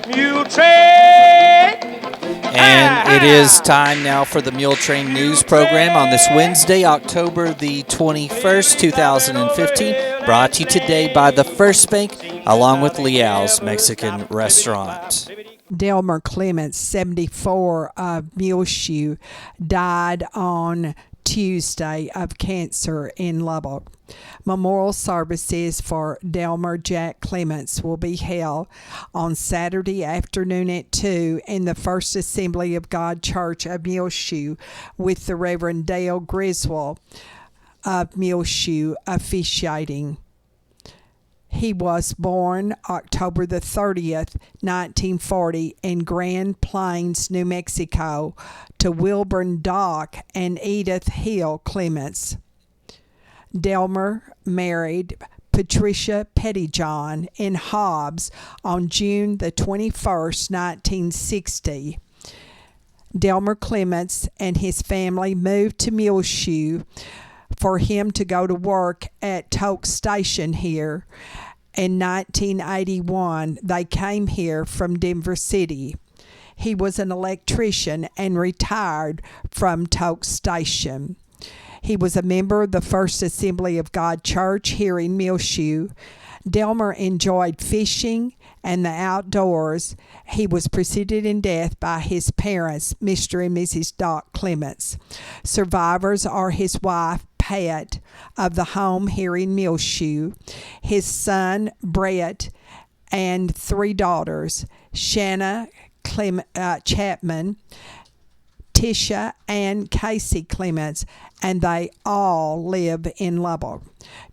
Muletrain! And it is time now for the Muletrain News Program on this Wednesday, October the 21st, 2015. Brought to you today by the First Bank, along with Liao's Mexican Restaurant. Delmer Clements, 74, of Muleshoe, died on Tuesday of cancer in Lubbock. Memorial services for Delmer Jack Clements will be held on Saturday afternoon at 2 in the First Assembly of God Church of Muleshoe, with the Reverend Dale Griswold of Muleshoe officiating. He was born October the 30th, 1940, in Grand Plains, New Mexico, to Wilburn Dock and Edith Hill Clements. Delmer married Patricia Pettyjohn in Hobbs on June the 21st, 1960. Delmer Clements and his family moved to Muleshoe for him to go to work at Toke Station here. In 1981, they came here from Denver City. He was an electrician and retired from Toke Station. He was a member of the First Assembly of God Church here in Muleshoe. Delmer enjoyed fishing and the outdoors. He was preceded in death by his parents, Mr. and Mrs. Doc Clements. Survivors are his wife, Pat, of the home here in Muleshoe, his son, Brett, and 3 daughters, Shanna Chapman, Tisha, and Casey Clements, and they all live in Lubbock.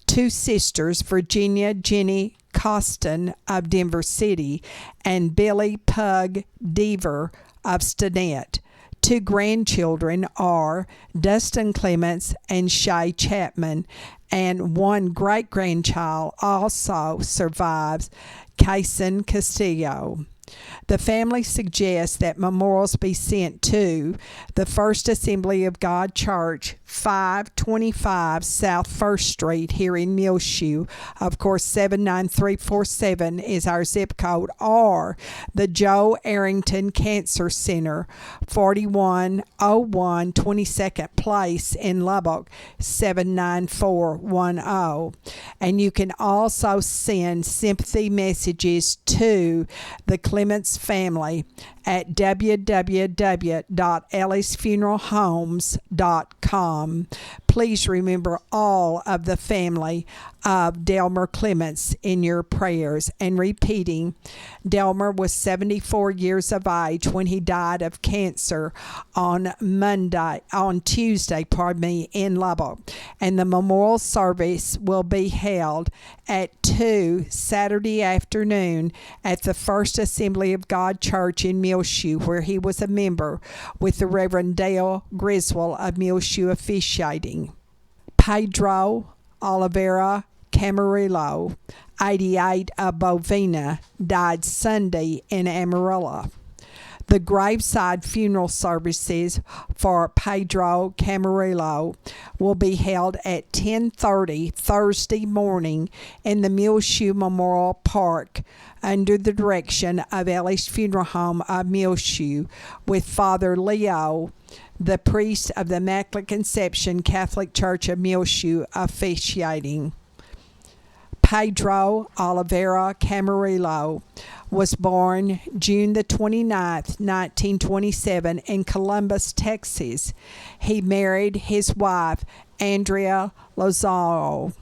2 sisters, Virginia Jenny Costin of Denver City and Billy Pug Deaver of Stinnett. 2 grandchildren are Dustin Clements and Shay Chapman, and 1 great-grandchild also survives, Kason Castillo. The family suggests that memorials be sent to the First Assembly of God Church, 525 South 1st Street here in Muleshoe. Of course, 79347 is our zip code, or the Joe Arrington Cancer Center, 4101 22nd Place in Lubbock, 79410. And you can also send sympathy messages to the Clements family at www.ellisfuneralhomes.com. Please remember all of the family of Delmer Clements in your prayers. And repeating, Delmer was 74 years of age when he died of cancer on Tuesday, in Lubbock. And the memorial service will be held at 2 Saturday afternoon at the First Assembly of God Church in Muleshoe, where he was a member, with the Reverend Dale Griswold of Muleshoe officiating. Pedro Oliveira Camarillo, 88, of Bovina, died Sunday in Amarillo. The graveside funeral services for Pedro Camarillo will be held at 10:30 Thursday morning in the Muleshoe Memorial Park under the direction of Ellis Funeral Home of Muleshoe, with Father Leo, the priest of the Immaculate Conception Catholic Church of Muleshoe, officiating. Pedro Oliveira Camarillo was born June the 29th, 1927 in Columbus, Texas. He married his wife, Andrea Lozano,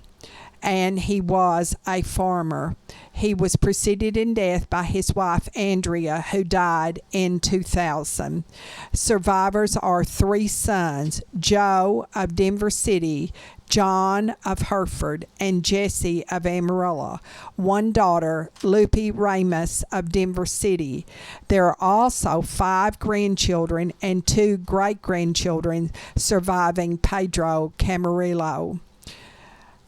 and he was a farmer. He was preceded in death by his wife, Andrea, who died in 2000. Survivors are 3 sons, Joe of Denver City, John of Hereford, and Jesse of Amarillo. 1 daughter, Lupe Ramos of Denver City. There are also 5 grandchildren and 2 great-grandchildren surviving Pedro Camarillo.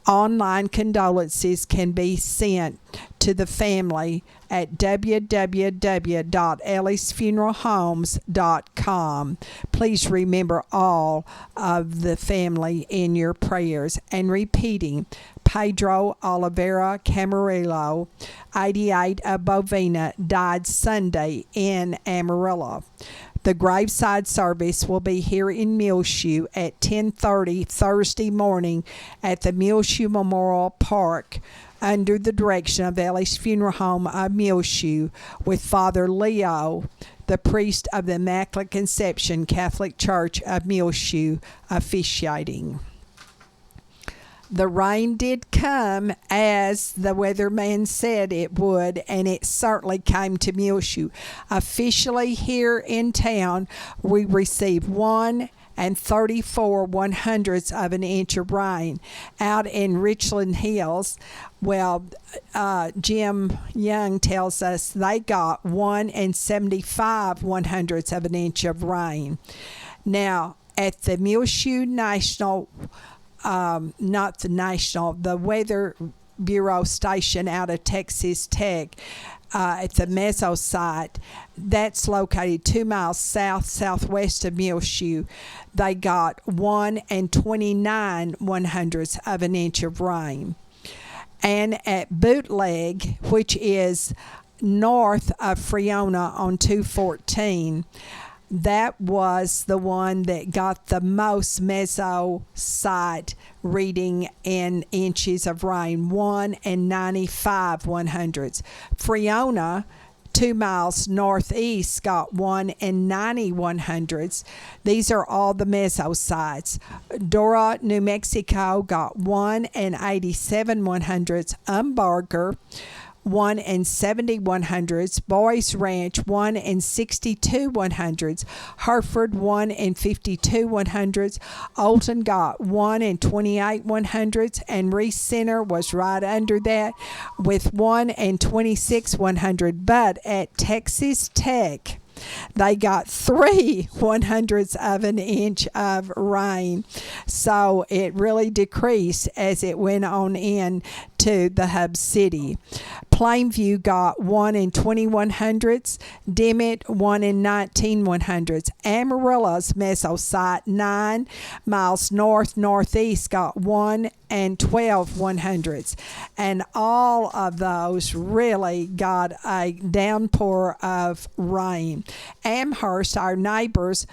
Online condolences can be sent to the family at www.ellisfuneralhomes.com. Please remember all of the family in your prayers. And repeating, Pedro Oliveira Camarillo, 88, of Bovina, died Sunday in Amarillo. The graveside service will be here in Muleshoe at 10:30 Thursday morning at the Muleshoe Memorial Park under the direction of Ellis Funeral Home of Muleshoe, with Father Leo, the priest of the Immaculate Conception Catholic Church of Muleshoe, officiating. The rain did come as the weatherman said it would, and it certainly came to Muleshoe. Officially here in town, we received 1 34/100ths of an inch of rain. Out in Richland Hills, well, Jim Young tells us they got 1 75/100ths of an inch of rain. Now, at the Muleshoe National, the Weather Bureau station out of Texas Tech, at the Meso site, that's located 2 miles southwest of Muleshoe. They got 1 29/100ths of an inch of rain. And at Bootleg, which is north of Freona on 214, that was the one that got the most meso site reading in inches of rain, 1 95/100ths. Freona, 2 miles northeast, got 1 90/100ths. These are all the meso sites. Dora, New Mexico, got 1 87/100ths. Umbarger, 1 70/100ths. Boys Ranch, 1 62/100ths. Hereford, 1 52/100ths. Olton got 1 28/100ths, and Reese Center was right under that with 1 26/100ths. But at Texas Tech, they got 3/100ths of an inch of rain. So it really decreased as it went on in to the hub city. Plainview got 1 21/100ths. Dimmitt, 1 19/100ths. Amarillo's meso site, 9 miles northeast, got 1 12/100ths. And all of those really got a downpour of rain. Amherst, our neighbors,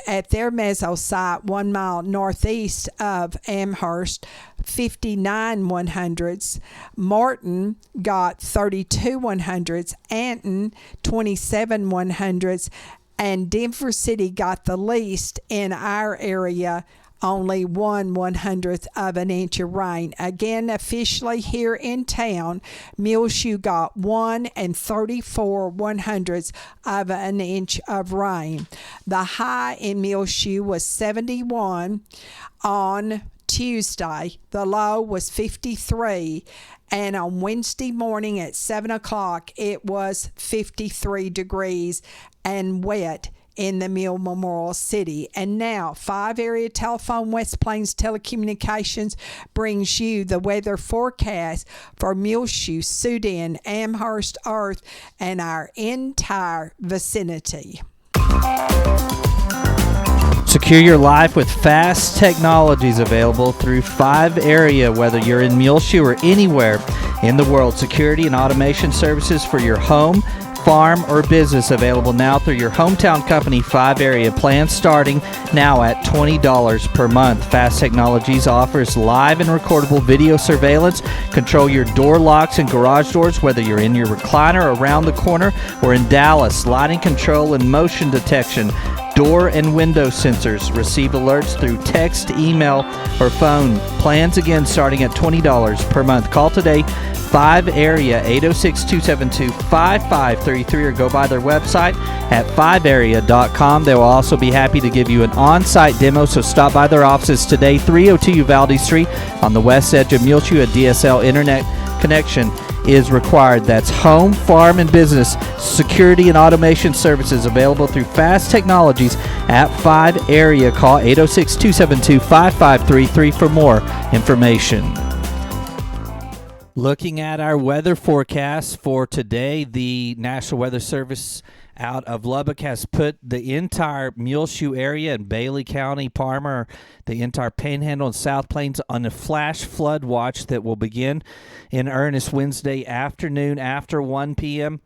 at their meso site, 1 mile northeast of Amherst, 59/100ths. Morton got 32/100ths. Anton, 27/100ths. And Denver City got the least in our area, only 1/100th of an inch of rain. Again, officially here in town, Muleshoe got 1 34/100ths of an inch of rain. The high in Muleshoe was 71 on Tuesday. The low was 53. And on Wednesday morning at 7 o'clock, it was 53 degrees and wet in the Mill Memorial City. And now, 5 area telephone West Plains Telecommunications brings you the weather forecast for Muleshoe, Sudan, Amherst, Earth, and our entire vicinity. Secure your life with fast technologies available through 5 area, whether you're in Muleshoe or anywhere in the world. Security and automation services for your home, farm, or business available now through your hometown company. 5 area plans starting now at $20 per month. Fast Technologies offers live and recordable video surveillance. Control your door locks and garage doors, whether you're in your recliner around the corner or in Dallas. Lighting control and motion detection. Door and window sensors. Receive alerts through text, email, or phone. Plans again starting at $20 per month. Call today, 5 area 806-272-5533, or go by their website at 5area.com. They will also be happy to give you an on-site demo, so stop by their offices today, 302 Uvalde Street on the west edge of Muleshoe. A DSL internet connection is required. That's home, farm, and business security and automation services available through Fast Technologies at 5 area. Call 806-272-5533 for more information. Looking at our weather forecast for today, the National Weather Service out of Lubbock has put the entire Muleshoe area in Bailey County, Parmer, the entire Panhandle and South Plains on a flash flood watch that will begin in earnest Wednesday afternoon after 1 p.m.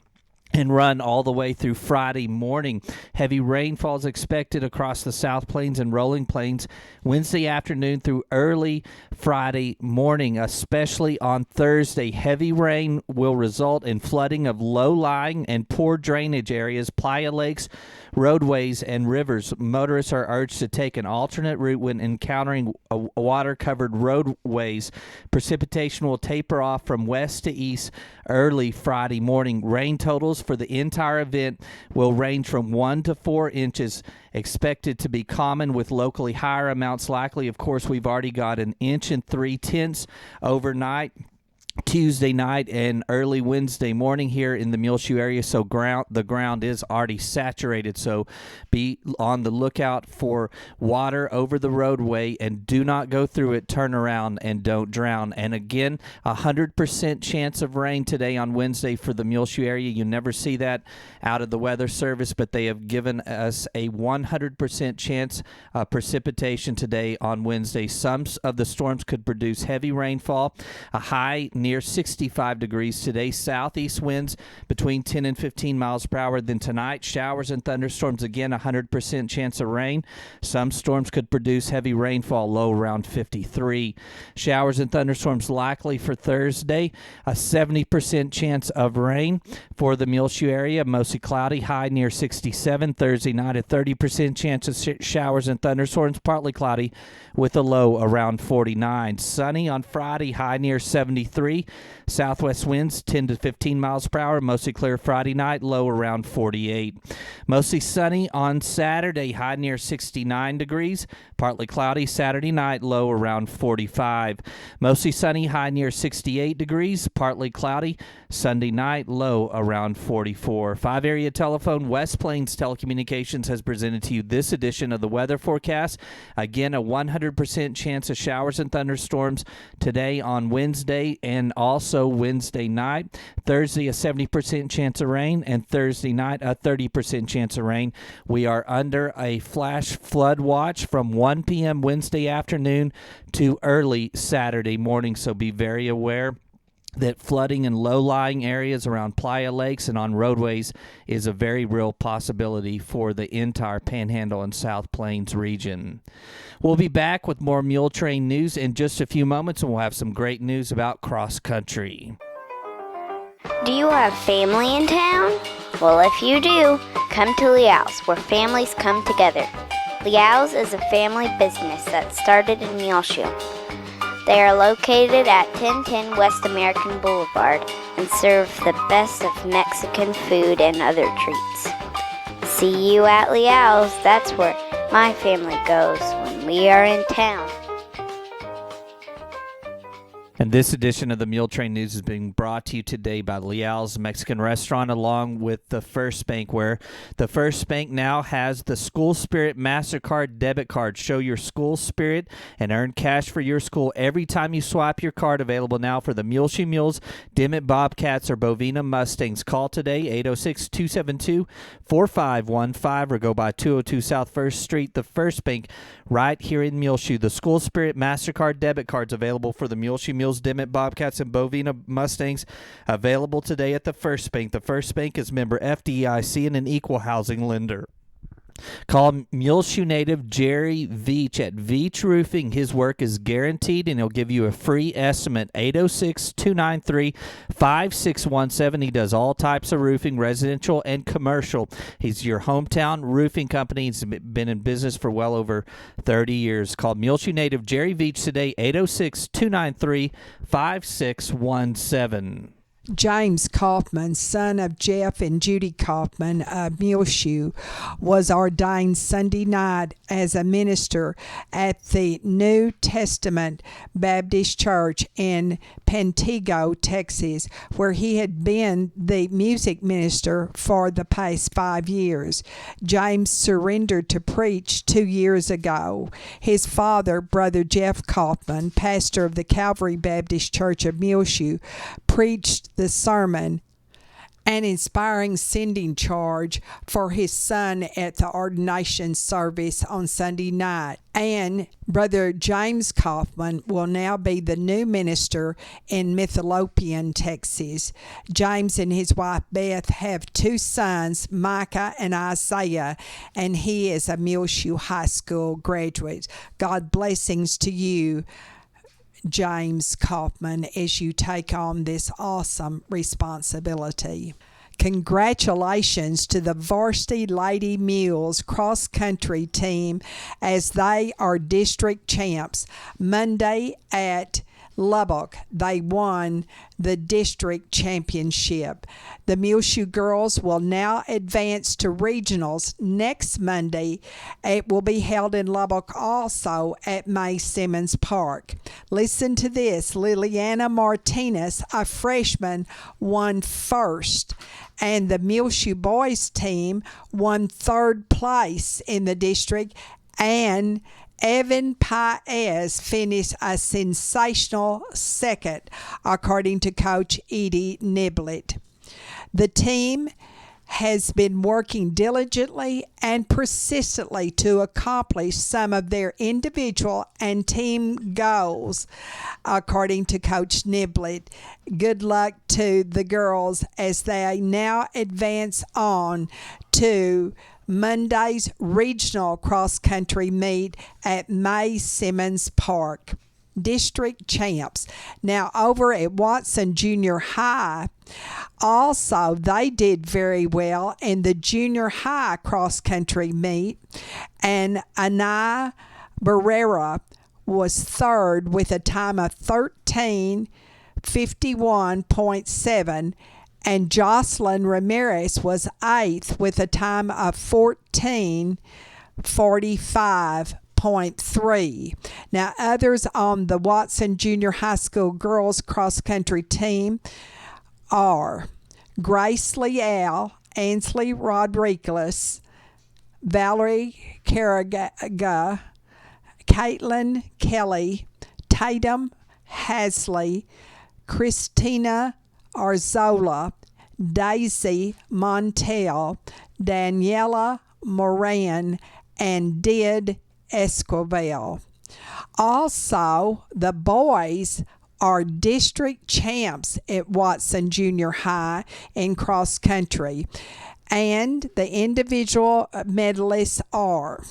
and run all the way through Friday morning. Heavy rainfall is expected across the South Plains and Rolling Plains Wednesday afternoon through early Friday morning, especially on Thursday. Heavy rain will result in flooding of low-lying and poor drainage areas, playa lakes, roadways, and rivers. Motorists are urged to take an alternate route when encountering water-covered roadways. Precipitation will taper off from west to east early Friday morning. Rain totals for the entire event will range from 1 to 4 inches, expected to be common with locally higher amounts likely. Of course, we've already got 1 inch and 3/10 overnight, Tuesday night and early Wednesday morning here in the Muleshoe area, so the ground is already saturated, so be on the lookout for water over the roadway and do not go through it. Turn around and don't drown. And again, 100% chance of rain today on Wednesday for the Muleshoe area. You never see that out of the Weather Service, but they have given us a 100% chance of precipitation today on Wednesday. Some of the storms could produce heavy rainfall, a high near 65 degrees today, southeast winds between 10 and 15 miles per hour. Then tonight, showers and thunderstorms, again 100% chance of rain. Some storms could produce heavy rainfall, low around 53. Showers and thunderstorms likely for Thursday, a 70% chance of rain for the Muleshoe area, mostly cloudy, high near 67. Thursday night, a 30% chance of showers and thunderstorms, partly cloudy with a low around 49. Sunny on Friday, high near 73. Southwest winds 10 to 15 miles per hour, mostly clear Friday night, low around 48. Mostly sunny on Saturday, high near 69 degrees, partly cloudy Saturday night, low around 45. Mostly sunny, high near 68 degrees, partly cloudy Sunday night, low around 44. 5-area telephone, West Plains Telecommunications has presented to you this edition of the weather forecast. Again, a 100% chance of showers and thunderstorms today on Wednesday and also Wednesday night. Thursday, a 70% chance of rain, and Thursday night, a 30% chance of rain. We are under a flash flood watch from 1 p.m. Wednesday afternoon to early Saturday morning, so be very aware that flooding in low-lying areas around playa lakes and on roadways is a very real possibility for the entire Panhandle and South Plains region. We'll be back with more Muletrain news in just a few moments, and we'll have some great news about cross-country. Do you have family in town? Well, if you do, come to Liao's, where families come together. Liao's is a family business that started in Muleshoe. They are located at 1010 West American Boulevard and serve the best of Mexican food and other treats. See you at Liao's. That's where my family goes when we are in town. And this edition of the Muletrain News is being brought to you today by Leal's Mexican Restaurant, along with the First Bank, where the First Bank now has the School Spirit MasterCard debit card. Show your school spirit and earn cash for your school every time you swipe your card. Available now for the Muleshoe Mules, Dimmitt Bobcats, or Bovina Mustangs. Call today, 806-272-4515, or go by 202 South 1st Street. The First Bank right here in Muleshoe. The School Spirit MasterCard debit cards available for the Muleshoe Mules, Dimmitt Bobcats, and Bovina Mustangs, available today at the First Bank. The First Bank is member FDIC and an equal housing lender. Call Muleshoe native Jerry Veach at Veach Roofing. His work is guaranteed, and he'll give you a free estimate. 806-293-5617. He does all types of roofing, residential and commercial. He's your hometown roofing company. He's been in business for well over 30 years. Call Muleshoe native Jerry Veach today, 806-293-5617. James Kaufman, son of Jeff and Judy Kaufman of Muleshoe, was ordained Sunday night as a minister at the New Testament Baptist Church in Pantego, Texas, where he had been the music minister for the past 5 years. James surrendered to preach 2 years ago. His father, Brother Jeff Kaufman, pastor of the Calvary Baptist Church of Muleshoe, preached the sermon, an inspiring sending charge for his son at the ordination service on Sunday night. And Brother James Kaufman will now be the new minister in Midlothian, Texas. James and his wife Beth have 2 sons, Micah and Isaiah, and he is a Muleshoe High School graduate. God blessings to you, James Kaufman, as you take on this awesome responsibility. Congratulations to the Varsity Lady Mules cross country team as they are district champs. Monday at Lubbock, they won the district championship. The Muleshoe girls will now advance to regionals next Monday. It will be held in Lubbock also at May Simmons Park. Listen to this. Liliana Martinez, a freshman, won first, and the Muleshoe boys team won 3rd place in the district, and Evan Paez finished a sensational 2nd, according to Coach Edie Niblett. The team has been working diligently and persistently to accomplish some of their individual and team goals, according to Coach Niblett. Good luck to the girls as they now advance on to Monday's regional cross-country meet at May Simmons Park. District champs. Now over at Watson Junior High, also they did very well in the junior high cross-country meet, and Anaya Barrera was 3rd with a time of 13:51.7, and Jocelyn Ramirez was 8th with a time of 14:45.3. Now, others on the Watson Junior High School girls cross country team are Grace Leal, Ansley Rodriguez, Valerie Carraga, Caitlin Kelly, Tatum Hasley, Christina Arzola, Daisy Montel, Daniela Moran, and Did Esquivel. Also, the boys are district champs at Watson Junior High in cross country, and the individual medalists are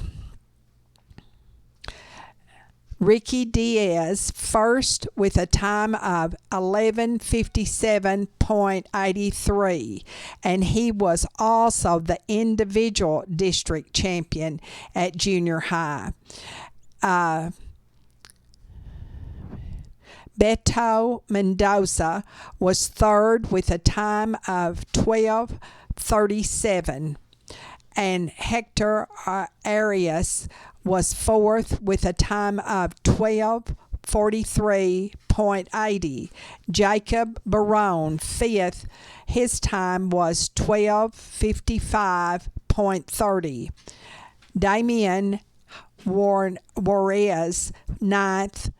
Ricky Diaz, 1st with a time of 11:57.83, and he was also the individual district champion at junior high. Beto Mendoza was 3rd with a time of 12:37, and Hector Arias was 4th with a time of 12:43.80. Jacob Barone, 5th, his time was 12:55.30. Damian Juarez, 9th,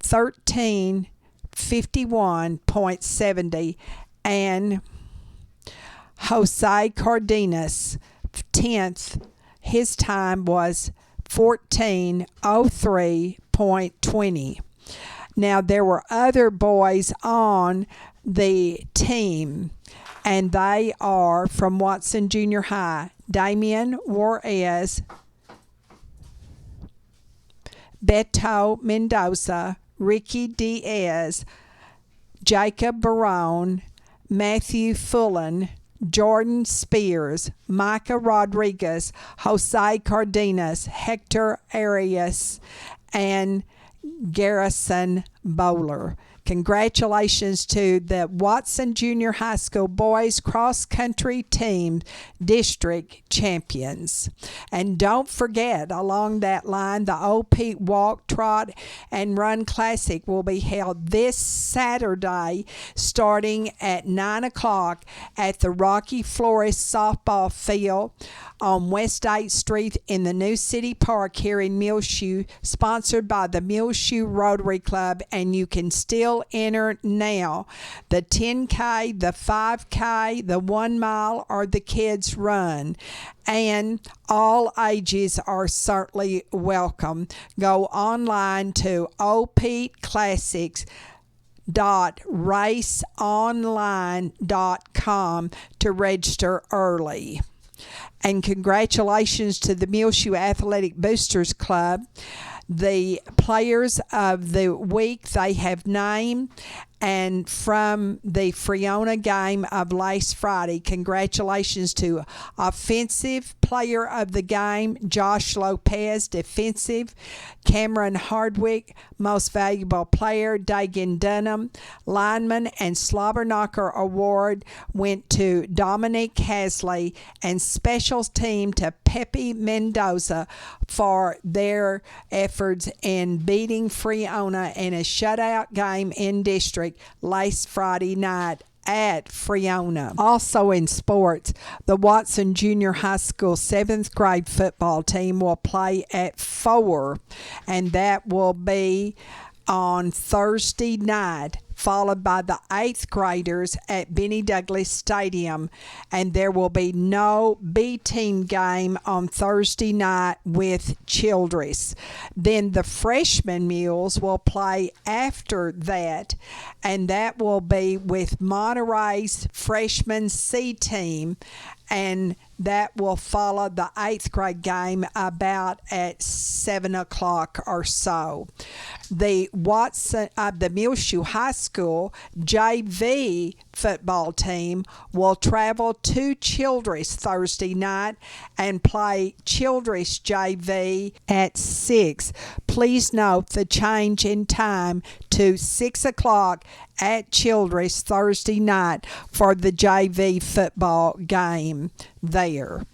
13:51.70, and Jose Cardenas, 10th, his time was 14:03.20. Now, there were other boys on the team, and they are from Watson Junior High: Damian Juarez, Beto Mendoza, Ricky Diaz, Jacob Barone, Matthew Fullen, Jordan Spears, Micah Rodriguez, Jose Cardenas, Hector Arias, and Garrison Bowler. Congratulations to the Watson Junior High School boys cross country team district champions. And don't forget, along that line, the Old Pete Walk, Trot, and Run Classic will be held this Saturday starting at 9 o'clock at the Rocky Flores softball field on West 8th Street in the New City Park here in Muleshoe, sponsored by the Muleshoe Rotary Club, and you can still enter now. The 10K, the 5K, the 1 mile, or the kids run. And all ages are certainly welcome. Go online to opeateclassics.raceonline.com to register early. And congratulations to the Muleshoe Athletic Boosters Club. The players of the week they have named, and from the Friona game of last Friday, congratulations to Offensive Player of the Game, Josh Lopez. Defensive, Cameron Hardwick. Most Valuable Player, Dagan Dunham. Lineman and Slobberknocker Award went to Dominic Hasley, and Specials Team to Pepe Mendoza for their efforts in beating Friona in a shutout game in district last Friday night at Friona. Also in sports, the Watson Junior High School 7th grade football team will play at 4, and that will be on Thursday night, followed by the 8th graders at Benny Douglas Stadium, and there will be no B-team game on Thursday night with Childress. Then the freshman Mules will play after that, and that will be with Monterey's freshman C team, and that will follow the 8th grade game about at 7 o'clock or so. The Muleshoe High School JV football team will travel to Childress Thursday night and play Childress JV at 6. Please note the change in time to 6 o'clock at Childress Thursday night for the JV football game there.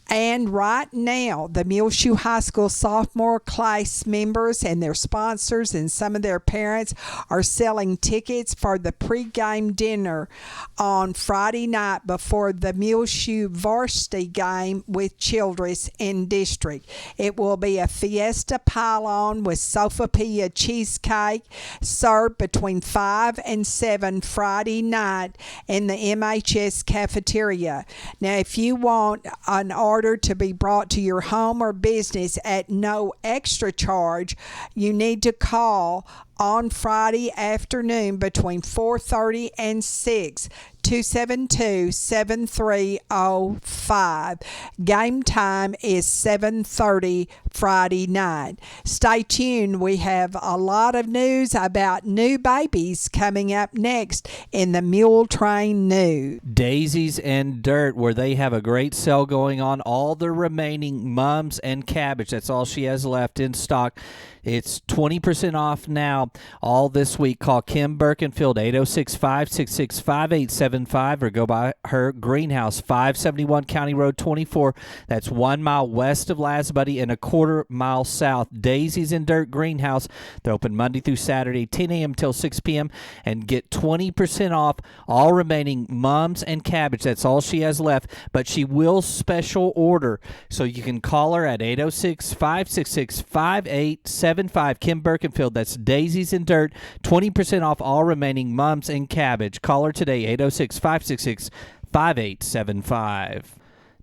And right now, the Muleshoe High School sophomore class members and their sponsors and some of their parents are selling tickets for the pregame dinner on Friday night before the Muleshoe varsity game with Childress in district. It will be a fiesta pile-on with sofapilla cheesecake served between 5 and 7 Friday night in the MHS cafeteria. Now, if you want an order to be brought to your home or business at no extra charge, you need to call on Friday afternoon between 4:30 and 6, 272-7305. Game time is 7:30 Friday night. Stay tuned. We have a lot of news about new babies coming up next in the Muletrain News. Daisies and Dirt, where they have a great sale going on. All the remaining mums and cabbage, that's all she has left in stock. It's 20% off now all this week. Call Kim Birkenfield, 806-566-5875, or go by her greenhouse, 571 County Road 24. That's 1 mile west of Lasbuddy and a quarter mile south. Daisies and Dirt Greenhouse. They're open Monday through Saturday, 10 a.m. till 6 p.m. And get 20% off all remaining mums and cabbage. That's all she has left, but she will special order. So you can call her at 806-566-5875. Kim Birkenfield. That's Daisies and Dirt. 20% off all remaining mums and cabbage. Call her today, 806-566-5875.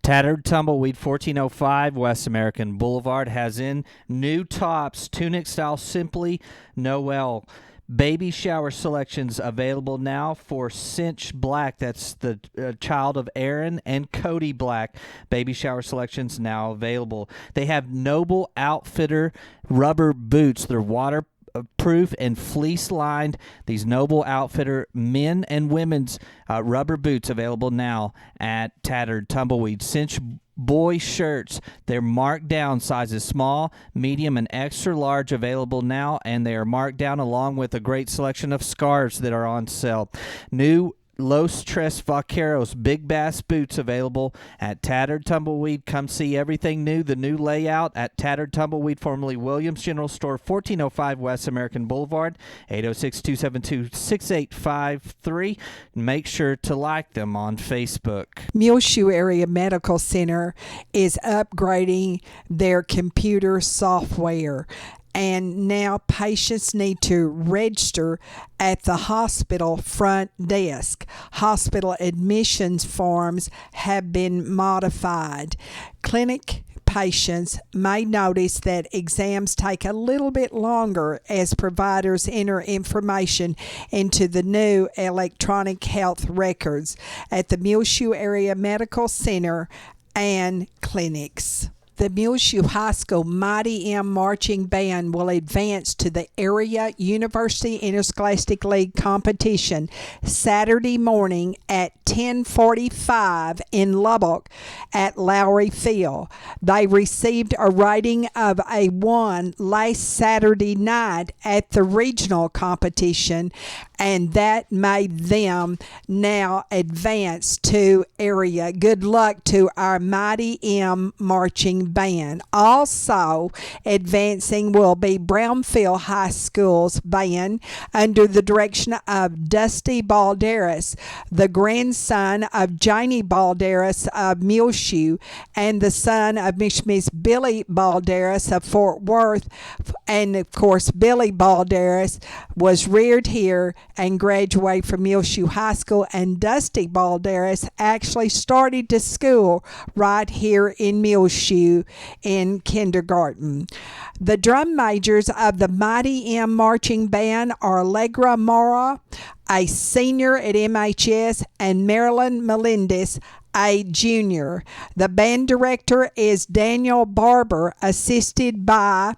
Tattered Tumbleweed, 1405 West American Boulevard, has in new tops, tunic style, Simply Noel. Baby shower selections available now for Cinch Black. That's the child of Aaron and Cody Black. Baby shower selections now available. They have Noble Outfitter rubber boots. They're waterproof and fleece lined. These Noble Outfitter men and women's rubber boots available now at Tattered Tumbleweed. Cinch boy shirts. They're marked down, sizes small, medium, and extra large available now, and they are marked down along with a great selection of scarves that are on sale. New Los Tres Vaqueros Big Bass boots available at Tattered Tumbleweed. Come see everything new, the new layout at Tattered Tumbleweed, formerly Williams General Store, 1405 West American Boulevard, 806-272-6853. Make sure to like them on Facebook. Muleshoe Area Medical Center is upgrading their computer software, and now patients need to register at the hospital front desk. Hospital admissions forms have been modified. Clinic patients may notice that exams take a little bit longer as providers enter information into the new electronic health records at the Muleshoe Area Medical Center and clinics. The Muleshoe High School Mighty M Marching Band will advance to the Area University Interscholastic League competition Saturday morning at 10:45 in Lubbock at Lowry Field. They received a rating of a 1 last Saturday night at the regional competition, and that made them now advance to area. Good luck to our Mighty M Marching Band. Also advancing will be Brownfield High School's band under the direction of Dusty Balderas, the grandson of Janie Balderas of Muleshoe and the son of Miss Billy Balderas of Fort Worth. And of course, Billy Balderas was reared here and graduated from Muleshoe High School, and Dusty Balderas actually started to school right here in Muleshoe in kindergarten. The drum majors of the Mighty M Marching Band are Allegra Mora, a senior at MHS, and Marilyn Melendez, a junior. The band director is Daniel Barber, assisted by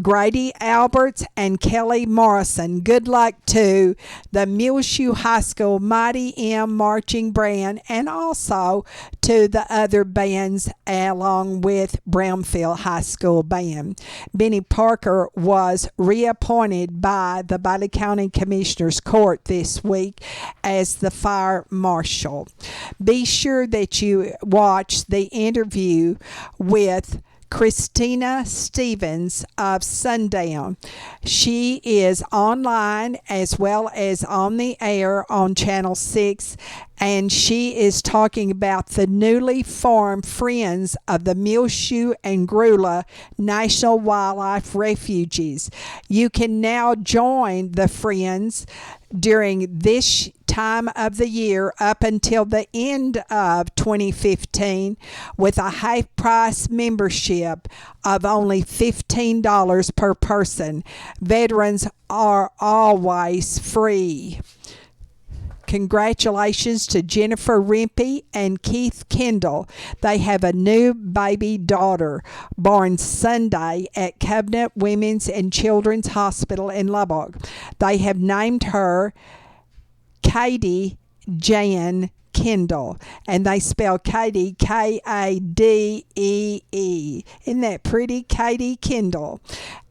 Grady Alberts and Kelly Morrison. Good luck to the Muleshoe High School Mighty M Marching Band and also to the other bands along with Brownfield High School Band. Benny Parker was reappointed by the Bailey County Commissioners Court this week as the fire marshal. Be sure that you watch the interview with Christina Stevens of Sundown. She is online as well as on the air on Channel 6, and she is talking about the newly formed Friends of the Muleshoe and Grula National Wildlife Refuges. You can now join the Friends during this time of the year up until the end of 2015 with a half price membership of only $15 per person. Veterans are always free. Congratulations to Jennifer Rimpey and Keith Kendall. They have a new baby daughter born Sunday at Covenant Women's and Children's Hospital in Lubbock. They have named her Katie Jan Kendall, and they spell Katie Kadee. Isn't that pretty? Katie Kendall.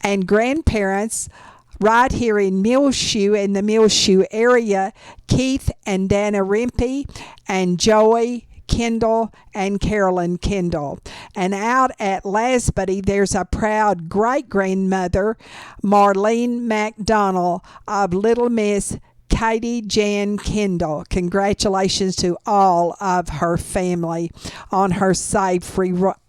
And grandparents right here in Muleshoe, in the Muleshoe area, Keith and Dana Rimpey and Joey Kendall and Carolyn Kendall. And out at Lasbody, there's a proud great-grandmother, Marlene McDonald of Little Miss Katie Jan Kendall. Congratulations to all of her family on her safe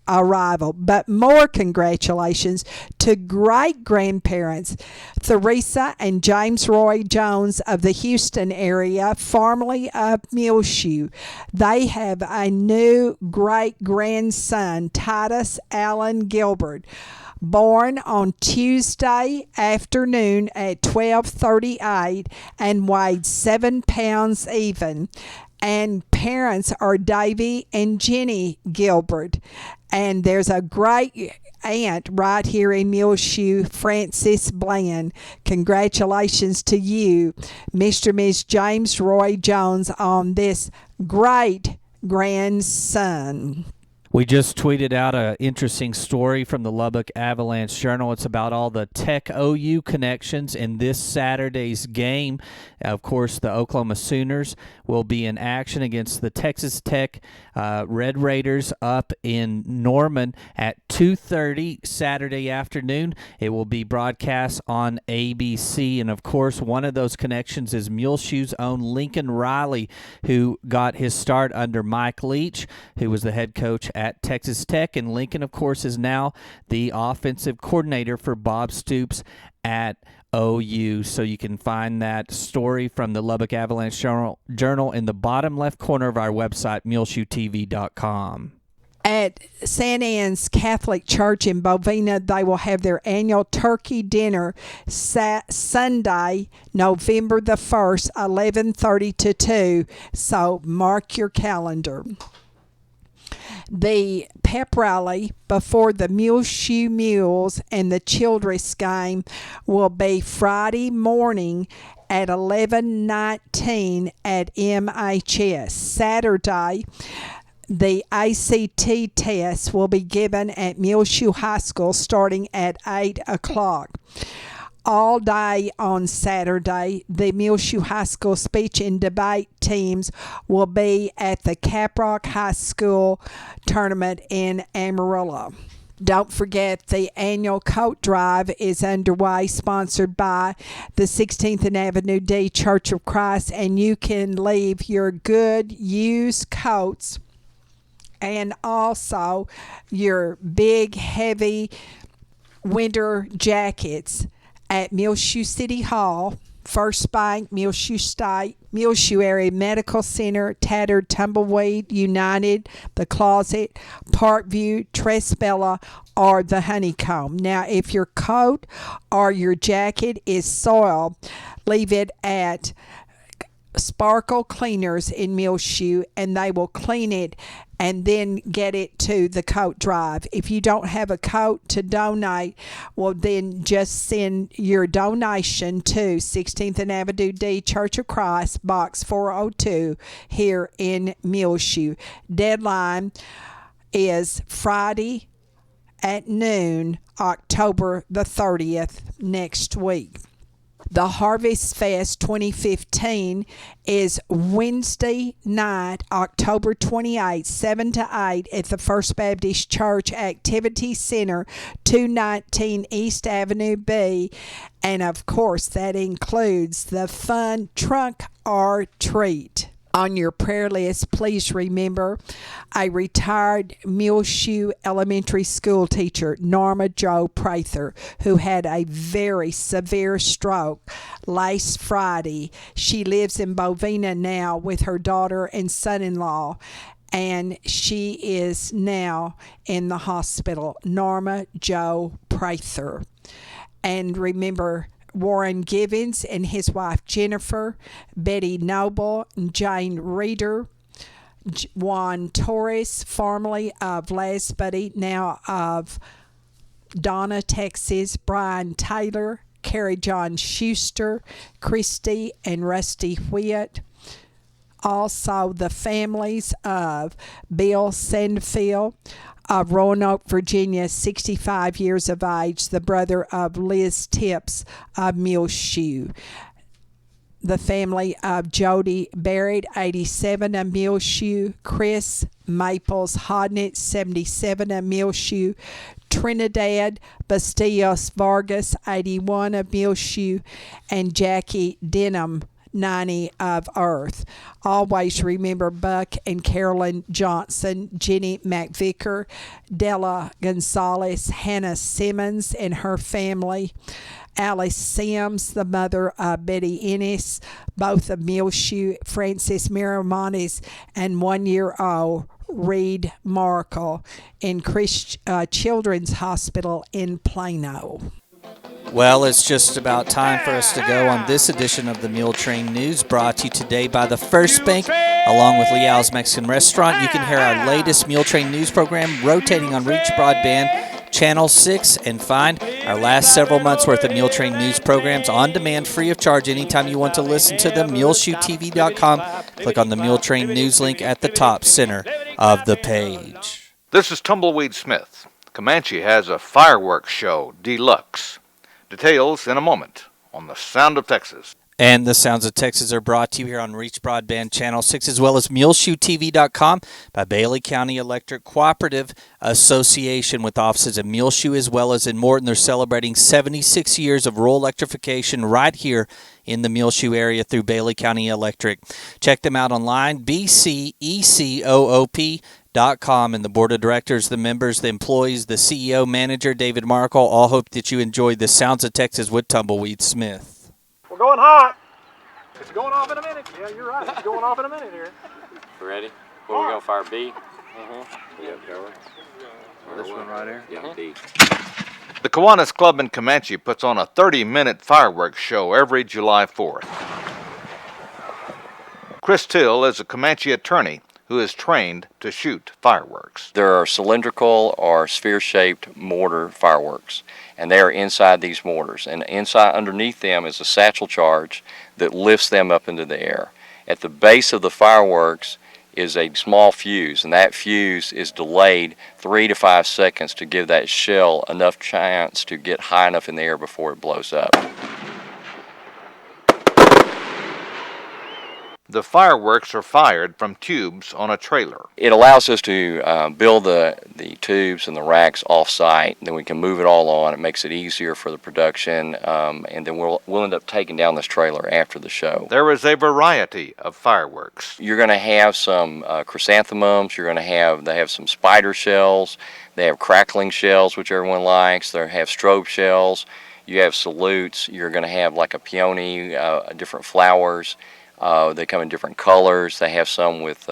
arrival. But more congratulations to great-grandparents Theresa and James Roy Jones of the Houston area, formerly of Muleshoe. They have a new great-grandson, Titus Allen Gilbert, born on Tuesday afternoon at 12:38 and weighed 7 pounds even. And parents are Davy and Jenny Gilbert. And there's a great aunt right here in Muleshoe, Frances Bland. Congratulations to you, Mr. and Ms. James Roy Jones, on this great grandson. We just tweeted out an interesting story from the Lubbock Avalanche Journal. It's about all the Tech OU connections in this Saturday's game. Of course, the Oklahoma Sooners will be in action against the Texas Tech Red Raiders up in Norman at 2:30 Saturday afternoon. It will be broadcast on ABC. And, of course, one of those connections is Muleshoe's own Lincoln Riley, who got his start under Mike Leach, who was the head coach at Texas Tech. And Lincoln, of course, is now the offensive coordinator for Bob Stoops at OU. So you can find that story from the Lubbock Avalanche Journal in the bottom left corner of our website, muleshoetv.com. At St. Anne's Catholic Church in Bovina, they will have their annual turkey dinner Sunday, November the 1st, 11:30 to 2. So mark your calendar. The pep rally before the Muleshoe Mules and the Childress game will be Friday morning at 11:19 at MHS. Saturday, the ACT test will be given at Muleshoe High School starting at 8 o'clock. All day on Saturday, the Muleshoe High School speech and debate teams will be at the Caprock High School tournament in Amarillo. Don't forget, the annual coat drive is underway, sponsored by the 16th and Avenue D Church of Christ, and you can leave your good used coats and also your big, heavy winter jackets at Muleshoe City Hall, First Bank, Muleshoe State, Muleshoe Area Medical Center, Tattered Tumbleweed United, The Closet, Parkview, Tresbella, or The Honeycomb. Now, if your coat or your jacket is soiled, leave it at Sparkle Cleaners in Muleshoe, and they will clean it and then get it to the coat drive. If you don't have a coat to donate, well, then just send your donation to 16th and Avenue D Church of Christ, Box 402 here in Muleshoe. Deadline is Friday at noon, October the 30th, next week. The Harvest Fest 2015 is Wednesday night, October 28, 7 to 8 at the First Baptist Church Activity Center, 219 East Avenue B. And, of course, that includes the fun trunk or treat. On your prayer list, please remember a retired Muleshoe Elementary School teacher, Norma Jo Prather, who had a very severe stroke last Friday. She lives in Bovina now with her daughter and son-in-law, and she is now in the hospital. Norma Jo Prather. And remember, Warren Givens and his wife Jennifer, Betty Noble, Jane Reeder, Juan Torres, formerly of Las Buddy, now of Donna, Texas, Brian Taylor, Carrie John Schuster, Christy and Rusty Whitt. Also, the families of Bill Sandfield of Roanoke, Virginia, 65 years of age, the brother of Liz Tips of Muleshoe. The family of Jody Barrett, 87 of Muleshoe, Chris Maples Hodnett, 77 of Muleshoe, Trinidad Bastillos Vargas, 81 of Muleshoe, and Jackie Denham, 90 of Earth. Always remember Buck and Carolyn Johnson, Jenny McVicker, Della Gonzalez, Hannah Simmons and her family, Alice Sims, the mother of Betty Ennis, both of Muleshoe, Francis Miramontes, and 1-year-old Reed Markle in Children's Hospital in Plano. Well, it's just about time for us to go on this edition of the Muletrain News, brought to you today by the First Bank, along with Leal's Mexican Restaurant. You can hear our latest Muletrain News program rotating on Reach Broadband Channel 6, and find our last several months' worth of Muletrain News programs on demand, free of charge, anytime you want to listen to them. MuleshoeTV.com. Click on the Muletrain News link at the top center of the page. This is Tumbleweed Smith. Comanche has a fireworks show, deluxe. Details in a moment on The Sound of Texas. And the Sounds of Texas are brought to you here on Reach Broadband Channel 6, as well as MuleshoeTV.com by Bailey County Electric Cooperative Association, with offices in Muleshoe as well as in Morton. They're celebrating 76 years of rural electrification right here in the Muleshoe area through Bailey County Electric. Check them out online, bcecoop.com, and the board of directors, the members, the employees, the CEO, manager, David Markle, all hope that you enjoyed the Sounds of Texas with Tumbleweed Smith. We're going hot. It's going off in a minute. Yeah, you're right. It's going off in a minute here. Ready? Where we go? Fire B? This one right here? Yeah, D. The Kiwanis Club in Comanche puts on a 30-minute fireworks show every July 4th. Chris Till is a Comanche attorney who is trained to shoot fireworks. There are cylindrical or sphere-shaped mortar fireworks, and they are inside these mortars. And inside, underneath them, is a satchel charge that lifts them up into the air. At the base of the fireworks is a small fuse, and that fuse is delayed 3 to 5 seconds to give that shell enough chance to get high enough in the air before it blows up. The fireworks are fired from tubes on a trailer. It allows us to build the tubes and the racks off-site. Then we can move it all on. It makes it easier for the production, and then we'll end up taking down this trailer after the show. There is a variety of fireworks. You're going to have some chrysanthemums. They have some spider shells. They have crackling shells, which everyone likes. They have strobe shells. You have salutes. You're going to have like a peony, different flowers. They come in different colors. They have some with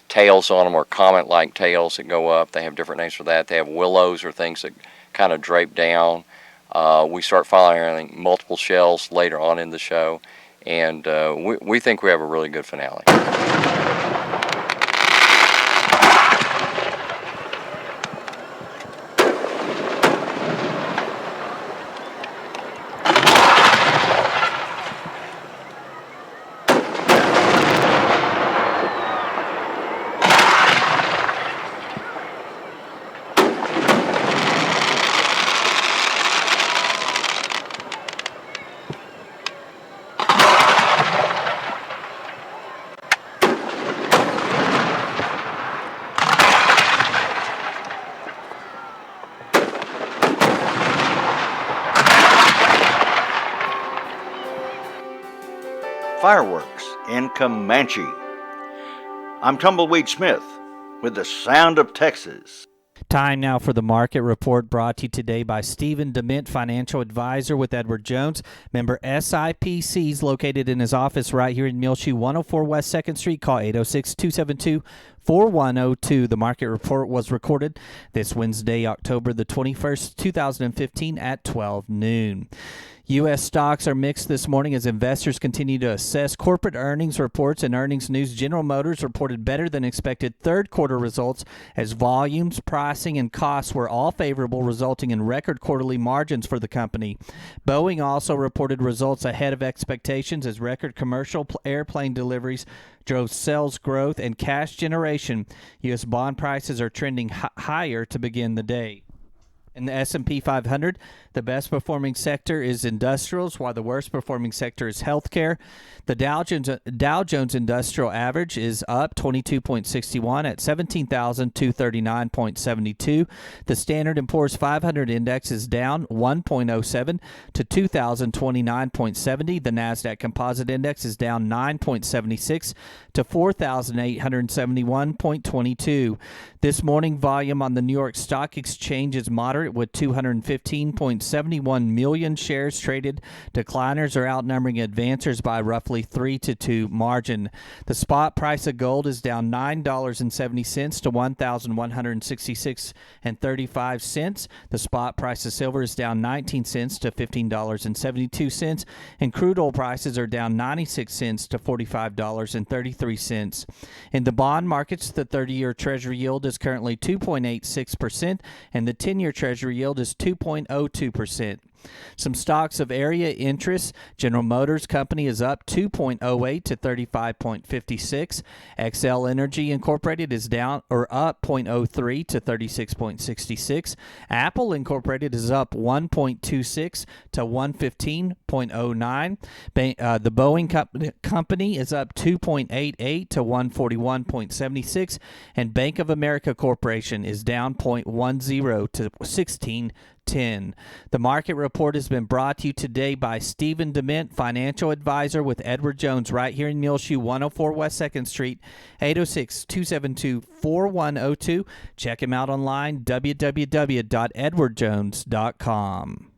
tails on them, or comet-like tails that go up. They have different names for that. They have willows, or things that kind of drape down. We start firing multiple shells later on in the show, and we think we have a really good finale. Fireworks in Comanche. I'm Tumbleweed Smith with the Sound of Texas. Time now for the market report, brought to you today by Stephen DeMint, financial advisor with Edward Jones. Member SIPC's located in his office right here in Muleshoe, 104 West 2nd Street. Call 806-272-4102. The market report was recorded this Wednesday, October the 21st, 2015 at 12 noon. U.S. stocks are mixed this morning as investors continue to assess corporate earnings reports and earnings news. General Motors reported better than expected third quarter results as volumes, pricing, and costs were all favorable, resulting in record quarterly margins for the company. Boeing also reported results ahead of expectations as record commercial airplane deliveries drove sales growth and cash generation. U.S. bond prices are trending higher to begin the day. In the S&P 500, the best performing sector is industrials, while the worst performing sector is healthcare. The Dow Jones Industrial Average is up 22.61 at 17,239.72. The Standard & Poor's 500 Index is down 1.07 to 2,029.70. The Nasdaq Composite Index is down 9.76 to 4,871.22. This morning, volume on the New York Stock Exchange is moderate, with 215.71 million shares traded. Decliners are outnumbering advancers by roughly 3-2 margin. The spot price of gold is down $9.70 to $1,166.35. The spot price of silver is down 19 cents to $15.72, and crude oil prices are down 96 cents to $45.33. In the bond markets, the 30-year Treasury yield is currently 2.86%, and the 10-year Treasury yield is 2.02%. Some stocks of area interest. General Motors Company is up 2.08 to 35.56. XL Energy Incorporated is down or up 0.03 to 36.66. Apple Incorporated is up 1.26 to 115.09. The Boeing Company is up 2.88 to 141.76, and Bank of America Corporation is down 0.10 to 16.10. The market report has been brought to you today by Stephen Dement, financial advisor with Edward Jones, right here in Muleshoe, 104 West 2nd Street, 806-272-4102. Check him out online, www.edwardjones.com.